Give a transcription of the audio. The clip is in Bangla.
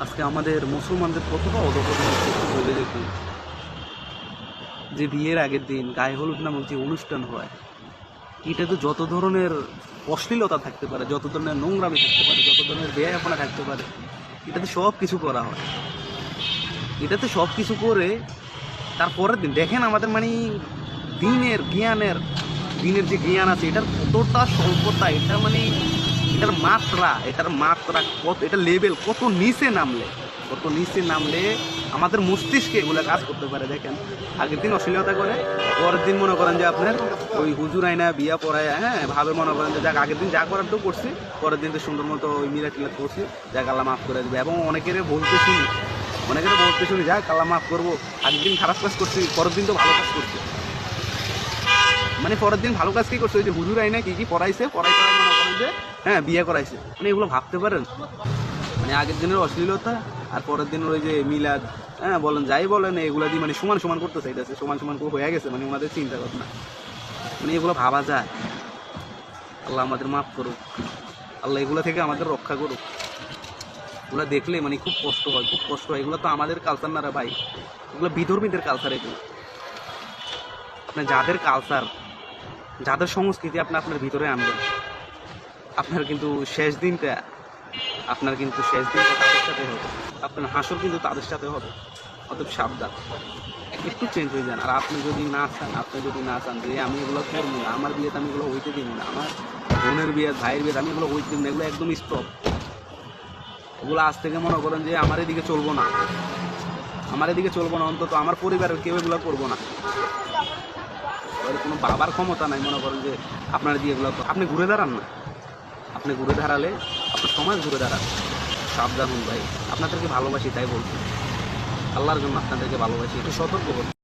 আজকে আমাদের মুসলমানদের কতটা অধপতন হচ্ছে একটু ভেবে দেখুন। যে বিয়ের আগের দিন গায়ে হলুদ নামক যে অনুষ্ঠান হয়, এটাতে যত ধরনের অশ্লীলতা থাকতে পারে, যত ধরনের নোংরামি থাকতে পারে, যত ধরনের বেয়াপনা থাকতে পারে, এটাতে সব কিছু করা হয়। এটাতে সব কিছু করে তারপরের দিন দেখেন আমাদের মানে দিনের জ্ঞানের দিনের যে জ্ঞান আছে এটার কতটা স্বল্পতা, এটা মানে এটার মাত্রা কত, এটা লেভেল কত নিচে নামলে, আমাদের মস্তিষ্কে এগুলো কাজ করতে পারে। দেখেন আগের দিন অশ্লীলতা করে, পরের দিন মনে করেন যে আপনার ওই হুজুর আইনা বিয়া পড়ায়, হ্যাঁ ভাবে মনে করেন যে যাক আগের দিন যা করার তো করছি, পরের দিন তো সুন্দর মতো ওই মিলাদ টিলাদ করছি, যাক আল্লাহ মাফ করে দেবে। এবং অনেকের বলতে শুনি যাক আল্লাহ মাফ করবো, আগের দিন খারাপ কাজ করছি, পরের দিন তো ভালো কাজ করছি। মানে পরের দিন ভালো কাজ কি করছে, ওই যে হুজুর আইনা কি কি পড়াইছে, মনে করেন যে হ্যাঁ বিয়ে করাইছে। মানে এগুলো ভাবতে পারেন, মানে আগের দিনের অশ্লীলতা আর পরের দিনের ওই যে মিলাদ, হ্যাঁ বলেন যাই বলেন, এগুলো দিয়ে মানে সমান করতে চাইতেছে, সমান হয়ে গেছে মানে ওনাদের চিন্তা ভাবনা। মানে এগুলো ভাবা যায়। আল্লাহ আমাদের মাফ করুক, আল্লাহ এগুলো থেকে আমাদের রক্ষা করুক। এগুলো দেখলে মানে খুব কষ্ট হয়। এগুলো তো আমাদের কালচার না রে ভাই, এগুলো বিধর্মীদের কালচার। এগুলো আপনার যাদের কালচার, যাদের সংস্কৃতি আপনি আপনার ভিতরে আনবেন, আপনার কিন্তু শেষ দিনটা তাদের সাথে হবে, আপনার হাসর কিন্তু তাদের সাথে হবে। অতএব সাবধান, একটু চেঞ্জ হয়ে যান। আর আপনি যদি না চান যে আমি এগুলো করবো না, আমার বিয়েতে আমি এগুলো হইতে দিব না, আমার বোনের বিয়ে ভাইয়ের বিয়েতে আমি এগুলো হইতে দিব না, এগুলো একদম স্টপ। এগুলো আজ থেকে মনে করেন যে আমার এদিকে চলবো না, অন্তত আমার পরিবারের কেউ এগুলো করবো না। কোনো বাবার ক্ষমতা নাই মনে করেন যে আপনার দিয়ে এগুলো, আপনি ঘুরে দাঁড়ান না, আপনি ঘুরে দাঁড়ালে আপনার সমাজ ঘুরে দাঁড়াবে। সাবধান হন ভাই, আপনাদেরকে ভালোবাসি তাই বলছি, আল্লাহর জন্য আপনাদেরকে ভালোবাসি, একটু সতর্ক হন।